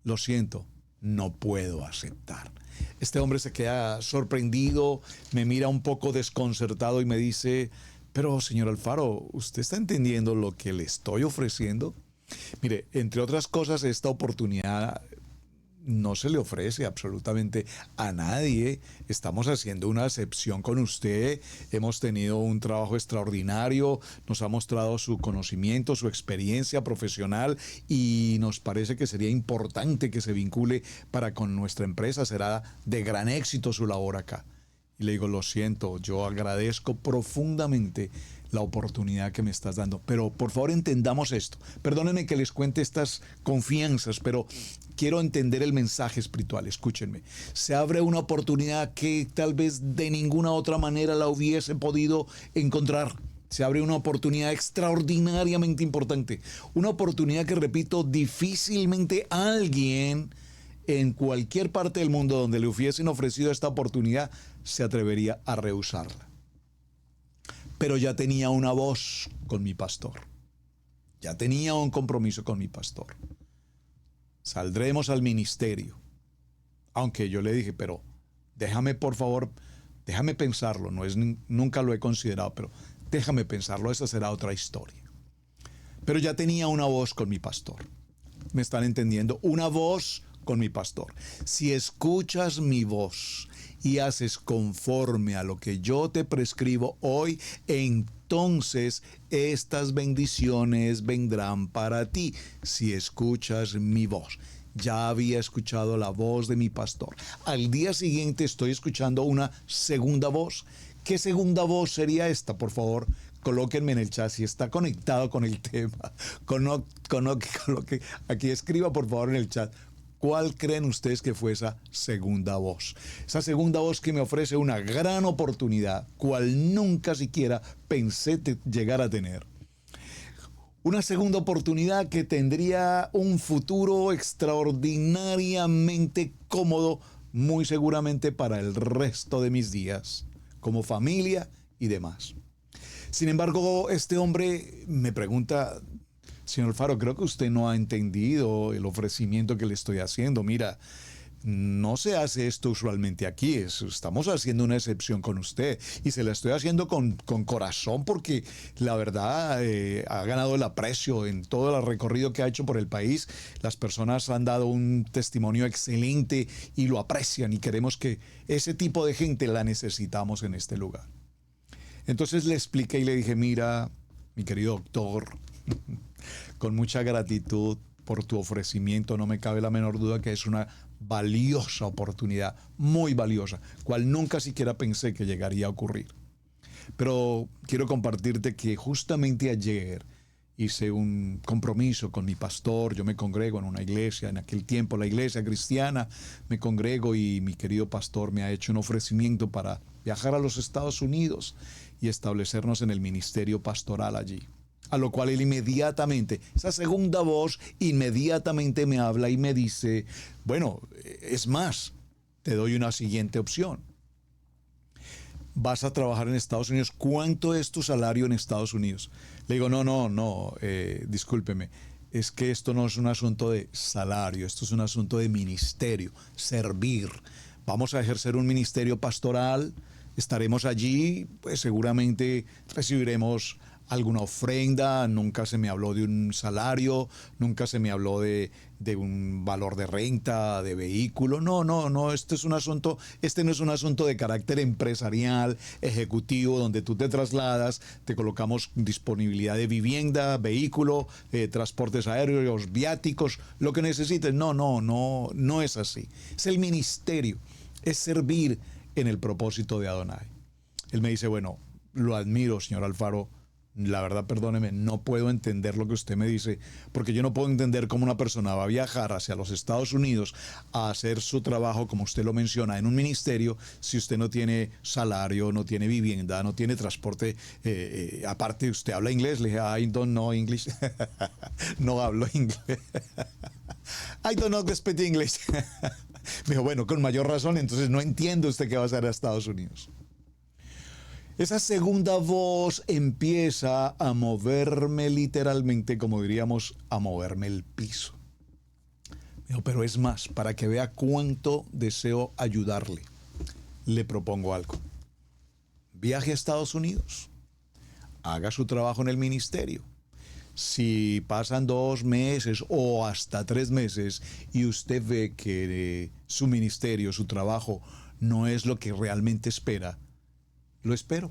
lo siento, no puedo aceptar. Este hombre se queda sorprendido, me mira un poco desconcertado y me dice: pero señor Alfaro, ¿usted está entendiendo lo que le estoy ofreciendo? Mire, entre otras cosas, esta oportunidad no se le ofrece absolutamente a nadie. Estamos haciendo una excepción con usted. Hemos tenido un trabajo extraordinario, nos ha mostrado su conocimiento, su experiencia profesional y nos parece que sería importante que se vincule para con nuestra empresa. Será de gran éxito su labor acá. Y le digo: lo siento, yo agradezco profundamente la oportunidad que me estás dando, pero por favor entendamos esto. Perdónenme que les cuente estas confianzas, pero quiero entender el mensaje espiritual. Escúchenme. Se abre una oportunidad que tal vez de ninguna otra manera la hubiese podido encontrar. Se abre una oportunidad extraordinariamente importante. Una oportunidad que, repito, difícilmente alguien en cualquier parte del mundo donde le hubiesen ofrecido esta oportunidad se atrevería a rehusarla. Pero ya tenía una voz con mi pastor. Ya tenía un compromiso con mi pastor. Saldremos al ministerio. Aunque yo le dije: pero déjame, por favor, déjame pensarlo. Nunca lo he considerado, pero déjame pensarlo. Esa será otra historia. Pero ya tenía una voz con mi pastor. ¿Me están entendiendo? Una voz con mi pastor. Si escuchas mi voz y haces conforme a lo que yo te prescribo hoy, entonces estas bendiciones vendrán para ti. Si escuchas mi voz. Ya había escuchado la voz de mi pastor. Al día siguiente estoy escuchando una segunda voz. ¿Qué segunda voz sería esta? Por favor, colóquenme en el chat si está conectado con el tema. Aquí escriba por favor en el chat: ¿cuál creen ustedes que fue esa segunda voz? Esa segunda voz que me ofrece una gran oportunidad, cual nunca siquiera pensé llegar a tener. Una segunda oportunidad que tendría un futuro extraordinariamente cómodo, muy seguramente para el resto de mis días, como familia y demás. Sin embargo, este hombre me pregunta: señor Alfaro, creo que usted no ha entendido el ofrecimiento que le estoy haciendo. Mira, no se hace esto usualmente aquí, estamos haciendo una excepción con usted y se la estoy haciendo con corazón porque la verdad ha ganado el aprecio en todo el recorrido que ha hecho por el país. Las personas han dado un testimonio excelente y lo aprecian y queremos que ese tipo de gente la necesitamos en este lugar. Entonces le expliqué y le dije, mira, mi querido doctor, con mucha gratitud por tu ofrecimiento, no me cabe la menor duda que es una valiosa oportunidad, muy valiosa, cual nunca siquiera pensé que llegaría a ocurrir. Pero quiero compartirte que justamente ayer hice un compromiso con mi pastor, yo me congrego en una iglesia, en aquel tiempo la iglesia cristiana, me congrego y mi querido pastor me ha hecho un ofrecimiento para viajar a los Estados Unidos y establecernos en el ministerio pastoral allí. A lo cual él inmediatamente, esa segunda voz, inmediatamente me habla y me dice, bueno, es más, te doy una siguiente opción. Vas a trabajar en Estados Unidos. ¿Cuánto es tu salario en Estados Unidos? Le digo, no, discúlpeme. Es que esto no es un asunto de salario, esto es un asunto de ministerio, servir. Vamos a ejercer un ministerio pastoral, estaremos allí, pues seguramente recibiremos alguna ofrenda, nunca se me habló de un salario, nunca se me habló de un valor de renta, de vehículo. No, este no es un asunto de carácter empresarial, ejecutivo, donde tú te trasladas, te colocamos disponibilidad de vivienda, vehículo, transportes aéreos, viáticos, lo que necesites. No es así. Es el ministerio, es servir en el propósito de Adonai. Él me dice, bueno, lo admiro, señor Alfaro. La verdad, perdóneme, no puedo entender lo que usted me dice, porque yo no puedo entender cómo una persona va a viajar hacia los Estados Unidos a hacer su trabajo, como usted lo menciona, en un ministerio, si usted no tiene salario, no tiene vivienda, no tiene transporte. Aparte, usted habla inglés. Le dije, I don't know English. No hablo inglés. I don't know speak English. Me dijo, bueno, con mayor razón, entonces no entiende usted qué va a hacer a Estados Unidos. Esa segunda voz empieza a moverme literalmente, como diríamos, a moverme el piso. Pero es más, para que vea cuánto deseo ayudarle, le propongo algo. Viaje a Estados Unidos, haga su trabajo en el ministerio. Si pasan 2 meses o hasta 3 meses y usted ve que su ministerio, su trabajo, no es lo que realmente espera, lo espero,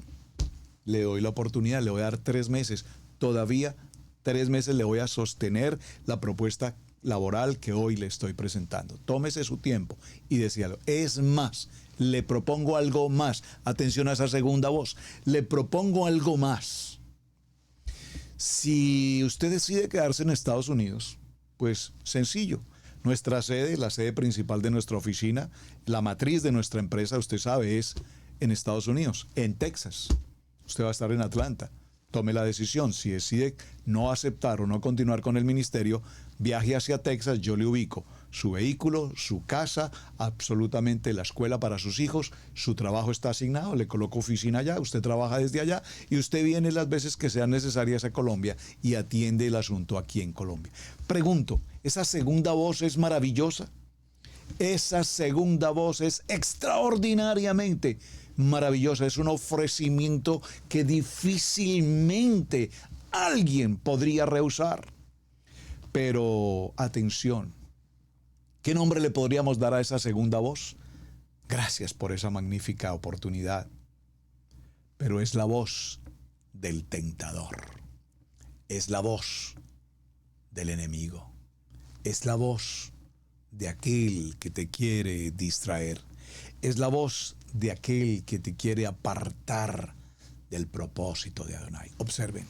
le doy la oportunidad, le voy a dar 3 meses, todavía 3 meses le voy a sostener la propuesta laboral que hoy le estoy presentando. Tómese su tiempo y decíalo. Es más, le propongo algo más. Atención a esa segunda voz. Le propongo algo más. Si usted decide quedarse en Estados Unidos, pues sencillo. Nuestra sede, la sede principal de nuestra oficina, la matriz de nuestra empresa, usted sabe, es en Estados Unidos, en Texas. Usted va a estar en Atlanta. Tome la decisión. Si decide no aceptar o no continuar con el ministerio, viaje hacia Texas, yo le ubico su vehículo, su casa, absolutamente la escuela para sus hijos, su trabajo está asignado, le coloco oficina allá, usted trabaja desde allá y usted viene las veces que sean necesarias a Colombia y atiende el asunto aquí en Colombia. Pregunto, ¿esa segunda voz es maravillosa? Esa segunda voz es extraordinariamente maravillosa, es un ofrecimiento que difícilmente alguien podría rehusar. Pero atención, ¿qué nombre le podríamos dar a esa segunda voz? Gracias por esa magnífica oportunidad. Pero es la voz del tentador, es la voz del enemigo, es la voz de aquel que te quiere distraer, es la voz de aquel que te quiere apartar del propósito de Adonai. Observen,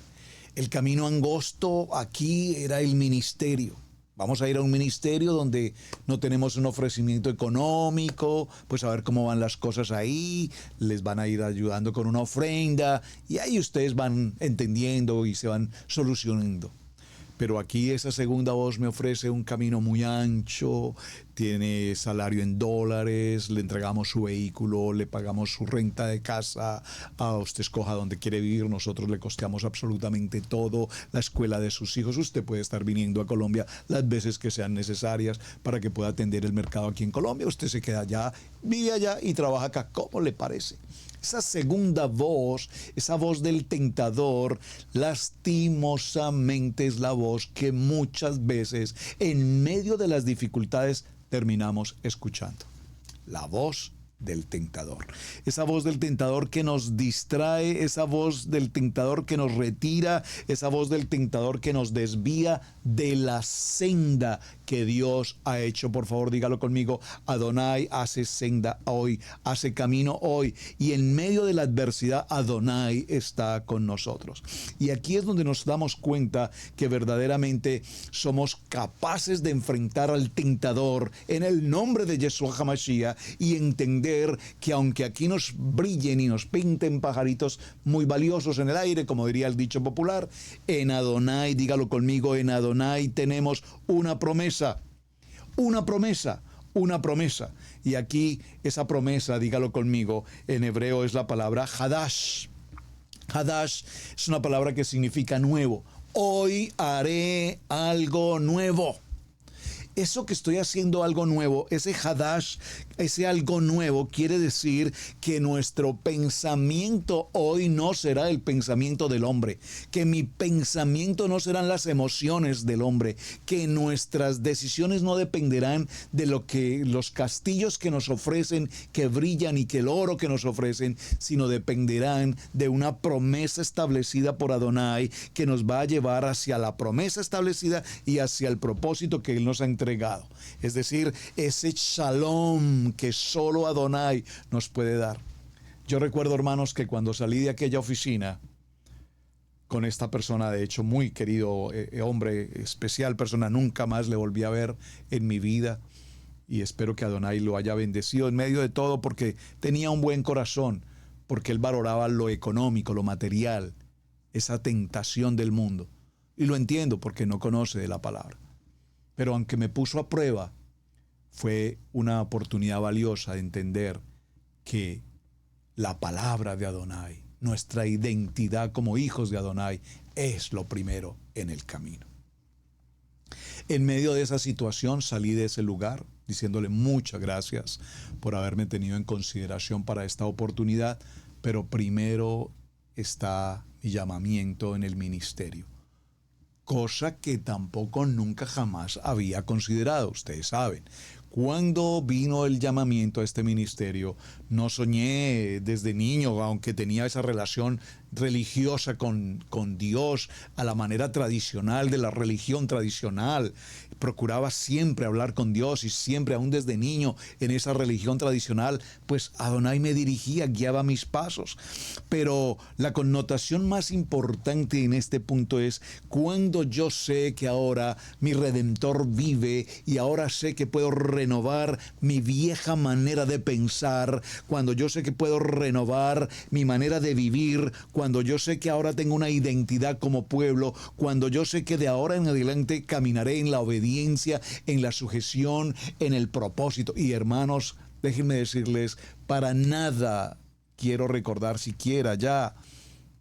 el camino angosto aquí era el ministerio. Vamos a ir a un ministerio donde no tenemos un ofrecimiento económico, pues a ver cómo van las cosas ahí, les van a ir ayudando con una ofrenda y ahí ustedes van entendiendo y se van solucionando. pero aquí esa segunda voz me ofrece un camino muy ancho, tiene salario en dólares, le entregamos su vehículo, le pagamos su renta de casa, usted escoja dónde quiere vivir, nosotros le costeamos absolutamente todo, la escuela de sus hijos, usted puede estar viniendo a Colombia las veces que sean necesarias para que pueda atender el mercado aquí en Colombia, usted se queda allá, vive allá y trabaja acá, ¿cómo le parece? Esa segunda voz, esa voz del tentador, lastimosamente es la voz que muchas veces en medio de las dificultades terminamos escuchando. La voz del tentador. Esa voz del tentador que nos distrae, esa voz del tentador que nos retira, esa voz del tentador que nos desvía de la senda que Dios ha hecho. Por favor, dígalo conmigo. Adonai hace senda hoy, hace camino hoy. Y en medio de la adversidad, Adonai está con nosotros. Y aquí es donde nos damos cuenta que verdaderamente somos capaces de enfrentar al tentador en el nombre de Yeshua HaMashiach y entender que aunque aquí nos brillen y nos pinten pajaritos muy valiosos en el aire, como diría el dicho popular, en Adonai, dígalo conmigo, en Adonai tenemos una promesa, una promesa, una promesa. Y aquí esa promesa, dígalo conmigo, en hebreo es la palabra Hadash. Hadash es una palabra que significa nuevo. Hoy haré algo nuevo. Eso que estoy haciendo algo nuevo, ese Hadash, ese algo nuevo, quiere decir que nuestro pensamiento hoy no será el pensamiento del hombre, que mi pensamiento no serán las emociones del hombre, que nuestras decisiones no dependerán de lo que los castillos que nos ofrecen, que brillan y que el oro que nos ofrecen, sino dependerán de una promesa establecida por Adonai que nos va a llevar hacia la promesa establecida y hacia el propósito que Él nos ha entregado. Es decir, ese shalom que solo Adonai nos puede dar. Yo recuerdo, hermanos, que cuando salí de aquella oficina con esta persona, de hecho muy querido hombre, especial persona, nunca más le volví a ver en mi vida y espero que Adonai lo haya bendecido en medio de todo porque tenía un buen corazón, porque él valoraba lo económico, lo material, esa tentación del mundo. Y lo entiendo porque no conoce de la palabra. Pero aunque me puso a prueba, fue una oportunidad valiosa de entender que la palabra de Adonai, nuestra identidad como hijos de Adonai, es lo primero en el camino. En medio de esa situación salí de ese lugar diciéndole muchas gracias por haberme tenido en consideración para esta oportunidad, pero primero está mi llamamiento en el ministerio. Cosa que tampoco nunca jamás había considerado, ustedes saben. Cuando vino el llamamiento a este ministerio, no soñé desde niño, aunque tenía esa relación religiosa con Dios a la manera tradicional de la religión tradicional. Procuraba siempre hablar con Dios y siempre, aún desde niño, en esa religión tradicional, pues Adonai me dirigía, guiaba mis pasos. Pero la connotación más importante en este punto es cuando yo sé que ahora mi Redentor vive y ahora sé que puedo renovar mi vieja manera de pensar, cuando yo sé que puedo renovar mi manera de vivir, cuando yo sé que ahora tengo una identidad como pueblo, cuando yo sé que de ahora en adelante caminaré en la obediencia, en la sujeción, en el propósito. Y hermanos, déjenme decirles, para nada quiero recordar siquiera ya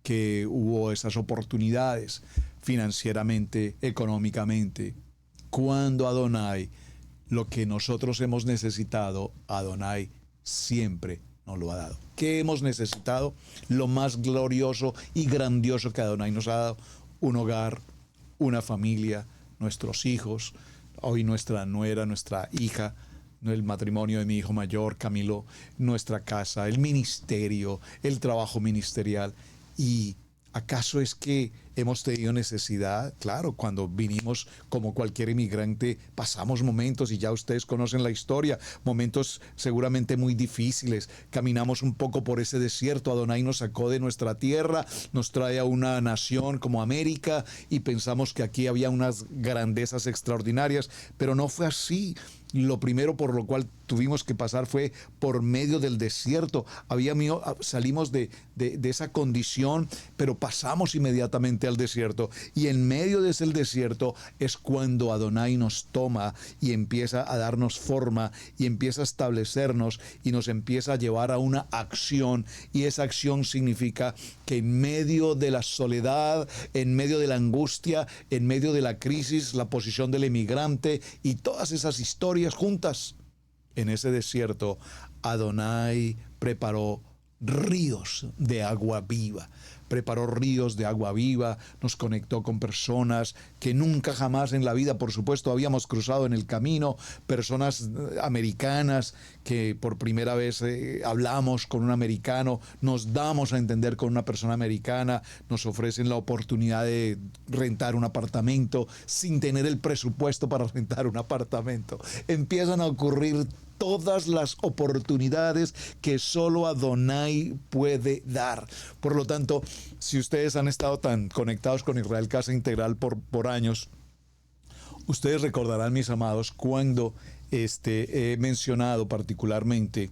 que hubo esas oportunidades financieramente, económicamente, cuando Adonai, lo que nosotros hemos necesitado, Adonai siempre nos lo ha dado. ¿Qué hemos necesitado? Lo más glorioso y grandioso que Adonai nos ha dado: un hogar, una familia, nuestros hijos, hoy nuestra nuera, nuestra hija, el matrimonio de mi hijo mayor, Camilo, nuestra casa, el ministerio, el trabajo ministerial. ¿Y acaso es que hemos tenido necesidad? Claro, cuando vinimos como cualquier inmigrante pasamos momentos, y ya ustedes conocen la historia, momentos seguramente muy difíciles. Caminamos un poco por ese desierto. Adonai nos sacó de nuestra tierra, nos trae a una nación como América y pensamos que aquí había unas grandezas extraordinarias, pero no fue así. lo primero por lo cual tuvimos que pasar fue por medio del desierto. Salimos de esa condición, pero pasamos inmediatamente al desierto. Y en medio de ese desierto es cuando Adonai nos toma y empieza a darnos forma y empieza a establecernos y nos empieza a llevar a una acción. Y esa acción significa que en medio de la soledad, en medio de la angustia, en medio de la crisis, la posición del emigrante y todas esas historias juntas, en ese desierto, Adonai preparó ríos de agua viva. Preparó ríos de agua viva, nos conectó con personas que nunca jamás en la vida, por supuesto, habíamos cruzado en el camino, personas americanas que por primera vez hablamos con un americano, nos damos a entender con una persona americana, nos ofrecen la oportunidad de rentar un apartamento sin tener el presupuesto para rentar un apartamento. Empiezan a ocurrir todas las oportunidades que solo Adonai puede dar. Por lo tanto, si ustedes han estado tan conectados con Israel Casa Integral por años, ustedes recordarán, mis amados, cuando he mencionado particularmente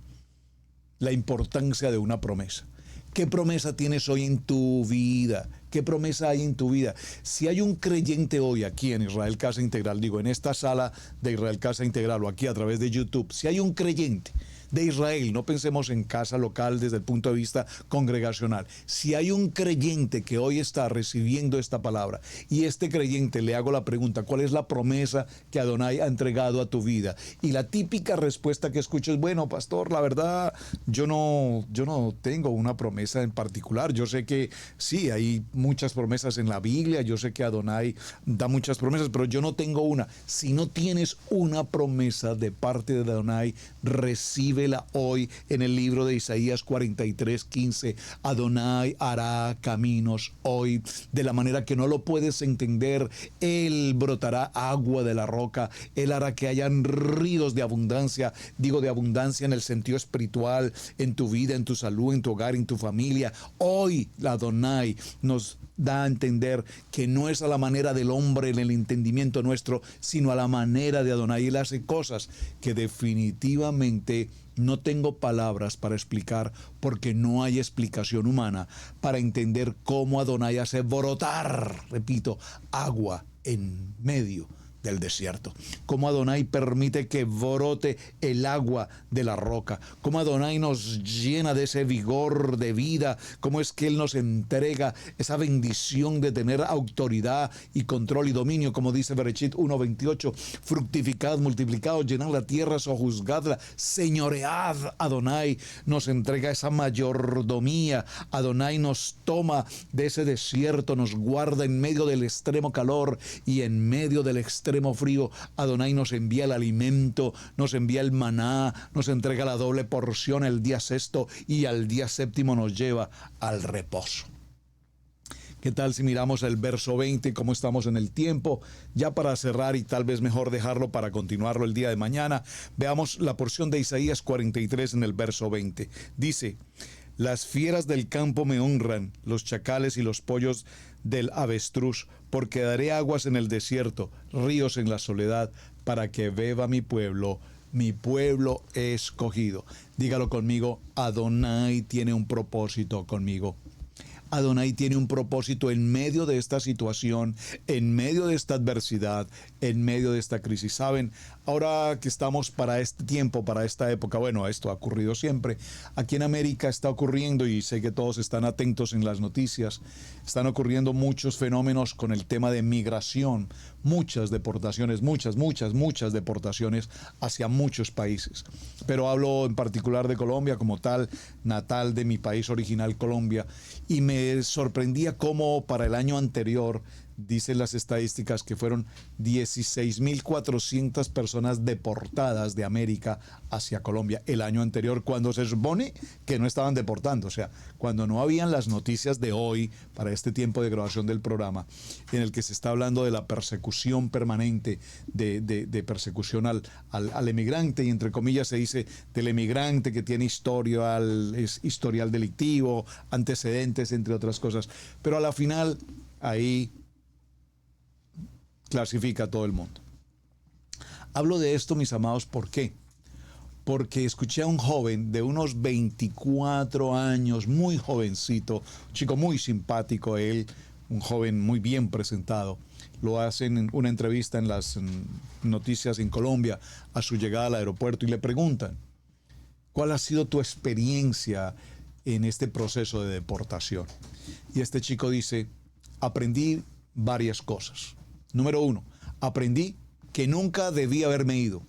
la importancia de una promesa. ¿Qué promesa tienes hoy en tu vida? ¿Qué promesa hay en tu vida? Si hay un creyente hoy aquí en Israel Casa Integral, digo, en esta sala de Israel Casa Integral o aquí a través de YouTube, si hay un creyente de Israel, no pensemos en casa local desde el punto de vista congregacional, si hay un creyente que hoy está recibiendo esta palabra y este creyente le hago la pregunta, ¿cuál es la promesa que Adonai ha entregado a tu vida? Y la típica respuesta que escucho es, bueno, pastor, la verdad, yo no tengo una promesa en particular. Yo sé que sí, hay muchas promesas en la Biblia, yo sé que Adonai da muchas promesas, pero yo no tengo una. Si no tienes una promesa de parte de Adonai, recíbela hoy en el libro de Isaías 43:15. Adonai hará caminos hoy de la manera que no lo puedes entender. Él brotará agua de la roca, Él hará que hayan ríos de abundancia, digo de abundancia en el sentido espiritual, en tu vida, en tu salud, en tu hogar, en tu familia. Hoy la Adonai nos da a entender que no es a la manera del hombre en el entendimiento nuestro, sino a la manera de Adonai. Él hace cosas que definitivamente no tengo palabras para explicar, porque no hay explicación humana para entender cómo Adonai hace brotar, repito, agua en medio del desierto. Cómo Adonai permite que brote el agua de la roca. Cómo Adonai nos llena de ese vigor de vida. Cómo es que Él nos entrega esa bendición de tener autoridad y control y dominio. Como dice Bereshit 1:28, fructificad, multiplicaos, llenad la tierra, sojuzgadla, señoread. Adonai nos entrega esa mayordomía. Adonai nos toma de ese desierto, nos guarda en medio del extremo calor y en medio del extremo frío. Adonai nos envía el alimento, nos envía el maná, nos entrega la doble porción el día sexto y al día séptimo nos lleva al reposo. ¿Qué tal si miramos el verso 20, cómo estamos en el tiempo? Ya para cerrar y tal vez mejor dejarlo para continuarlo el día de mañana, veamos la porción de Isaías 43 en el verso 20. Dice: las fieras del campo me honran, los chacales y los pollos del avestruz, porque daré aguas en el desierto, ríos en la soledad, para que beba mi pueblo escogido. Dígalo conmigo, Adonai tiene un propósito conmigo. Adonai tiene un propósito en medio de esta situación, en medio de esta adversidad, en medio de esta crisis. ¿Saben? Ahora que estamos para este tiempo, para esta época, bueno, esto ha ocurrido siempre. Aquí en América está ocurriendo, y sé que todos están atentos en las noticias, están ocurriendo muchos fenómenos con el tema de migración, muchas deportaciones, muchas deportaciones hacia muchos países. Pero hablo en particular de Colombia como tal, natal de mi país original, Colombia, y me sorprendía cómo para el año anterior, dicen las estadísticas que fueron 16.400 personas deportadas de América hacia Colombia el año anterior, cuando se supone que no estaban deportando. O sea, cuando no habían las noticias de hoy para este tiempo de grabación del programa, en el que se está hablando de la persecución permanente, de persecución al emigrante, y entre comillas se dice del emigrante que tiene historial delictivo, antecedentes, entre otras cosas. Pero a la final, ahí clasifica a todo el mundo. Hablo de esto, mis amados, ¿por qué? Porque escuché a un joven de unos 24 años, muy jovencito, un chico muy simpático, él, un joven muy bien presentado. Lo hacen en una entrevista en las noticias en Colombia a su llegada al aeropuerto y le preguntan, ¿cuál ha sido tu experiencia en este proceso de deportación? Y este chico dice, aprendí varias cosas. Número 1, aprendí que nunca debí haberme ido.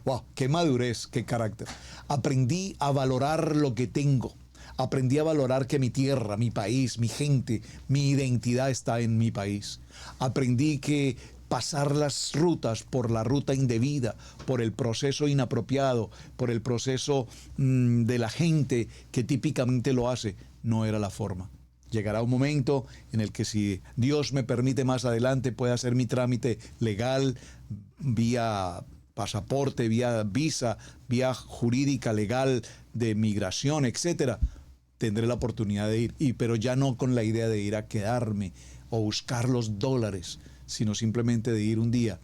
Wow, qué madurez, qué carácter. Aprendí a valorar lo que tengo. Aprendí a valorar que mi tierra, mi país, mi gente, mi identidad está en mi país. Aprendí que pasar las rutas por la ruta indebida, por el proceso inapropiado, por el proceso de la gente que típicamente lo hace, no era la forma. Llegará un momento en el que, si Dios me permite más adelante, pueda hacer mi trámite legal vía pasaporte, vía visa, vía jurídica, legal, de migración, etcétera. Tendré la oportunidad de ir, pero ya no con la idea de ir a quedarme o buscar los dólares, sino simplemente de ir un día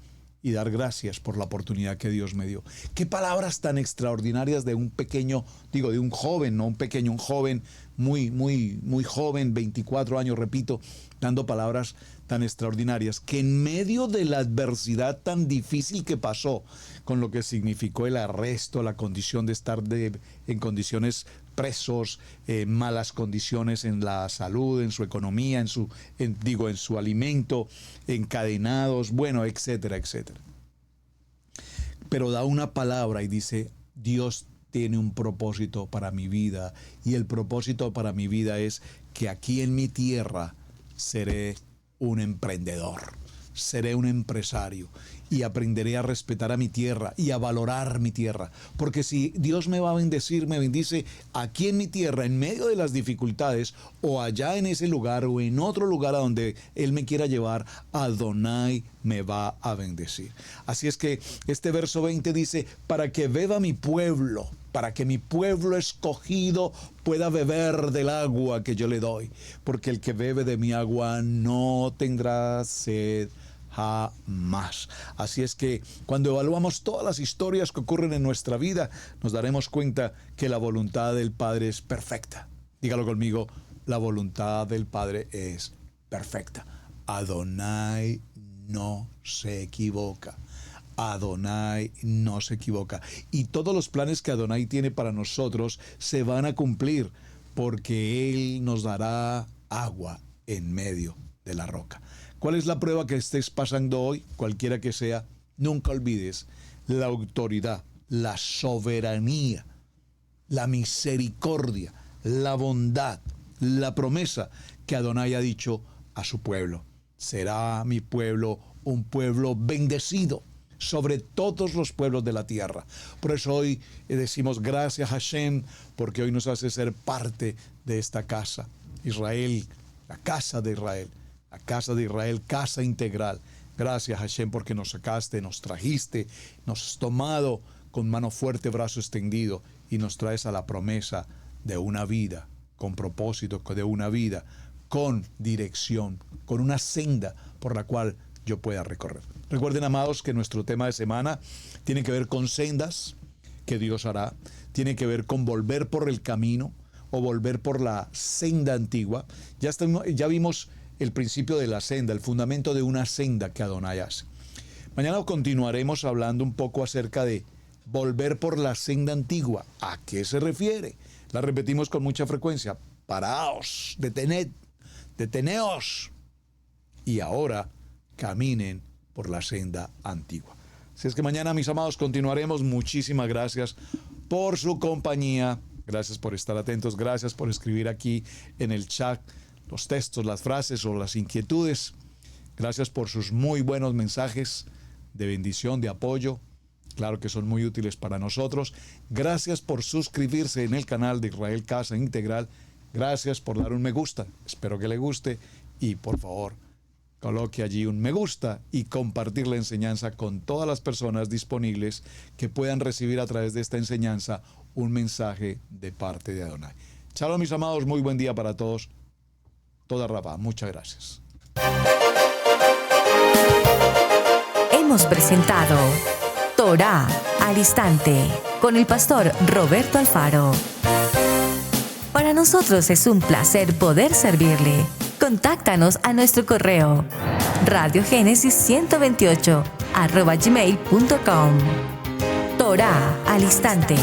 y dar gracias por la oportunidad que Dios me dio. Qué palabras tan extraordinarias de un pequeño, de un joven, no un pequeño, un joven muy joven, 24 años, repito, dando palabras tan extraordinarias, que en medio de la adversidad tan difícil que pasó, con lo que significó el arresto, la condición de estar en condiciones presos, malas condiciones en la salud, en su economía, en su alimento, encadenados, bueno, etcétera, etcétera. Pero da una palabra y dice, Dios tiene un propósito para mi vida, y el propósito para mi vida es que aquí en mi tierra seré un emprendedor, seré un empresario y aprenderé a respetar a mi tierra y a valorar mi tierra. Porque si Dios me va a bendecir, me bendice aquí en mi tierra, en medio de las dificultades, o allá en ese lugar o en otro lugar a donde Él me quiera llevar, Adonai me va a bendecir. Así es que este verso 20 dice, para que beba mi pueblo, para que mi pueblo escogido pueda beber del agua que yo le doy, porque el que bebe de mi agua no tendrá sed jamás. Así es que cuando evaluamos todas las historias que ocurren en nuestra vida, nos daremos cuenta que la voluntad del Padre es perfecta. Dígalo conmigo, la voluntad del Padre es perfecta. Adonai no se equivoca. Adonai no se equivoca. Y todos los planes que Adonai tiene para nosotros se van a cumplir, porque Él nos dará agua en medio de la roca. ¿Cuál es la prueba que estés pasando hoy? Cualquiera que sea, nunca olvides la autoridad, la soberanía, la misericordia, la bondad, la promesa que Adonai ha dicho a su pueblo. Será mi pueblo un pueblo bendecido sobre todos los pueblos de la tierra. Por eso hoy decimos gracias a Hashem, porque hoy nos hace ser parte de esta casa. Israel, la casa de Israel. La casa de Israel, casa integral. Gracias, Hashem, porque nos sacaste, nos trajiste, nos has tomado con mano fuerte, brazo extendido, y nos traes a la promesa de una vida con propósito, de una vida con dirección, con una senda por la cual yo pueda recorrer. Recuerden, amados, que nuestro tema de semana tiene que ver con sendas que Dios hará, tiene que ver con volver por el camino o volver por la senda antigua. Ya vimos el principio de la senda, el fundamento de una senda que Adonai hace. Mañana continuaremos hablando un poco acerca de volver por la senda antigua. ¿A qué se refiere? La repetimos con mucha frecuencia. Paraos, deteneos, y ahora caminen por la senda antigua. Así es que mañana, mis amados, continuaremos. Muchísimas gracias por su compañía. Gracias por estar atentos. Gracias por escribir aquí en el chat los textos, las frases o las inquietudes. Gracias por sus muy buenos mensajes de bendición, de apoyo. Claro que son muy útiles para nosotros. Gracias por suscribirse en el canal de Israel Casa Integral. Gracias por dar un me gusta. Espero que le guste. Y por favor, coloque allí un me gusta y compartir la enseñanza con todas las personas disponibles que puedan recibir a través de esta enseñanza un mensaje de parte de Adonai. Shalom, mis amados. Muy buen día para todos. Toda Rabá. Muchas gracias. hemos presentado Torá al Instante con el pastor Roberto Alfaro. Para nosotros es un placer poder servirle. Contáctanos a nuestro correo radiogenesis128@gmail.com. Torá al Instante.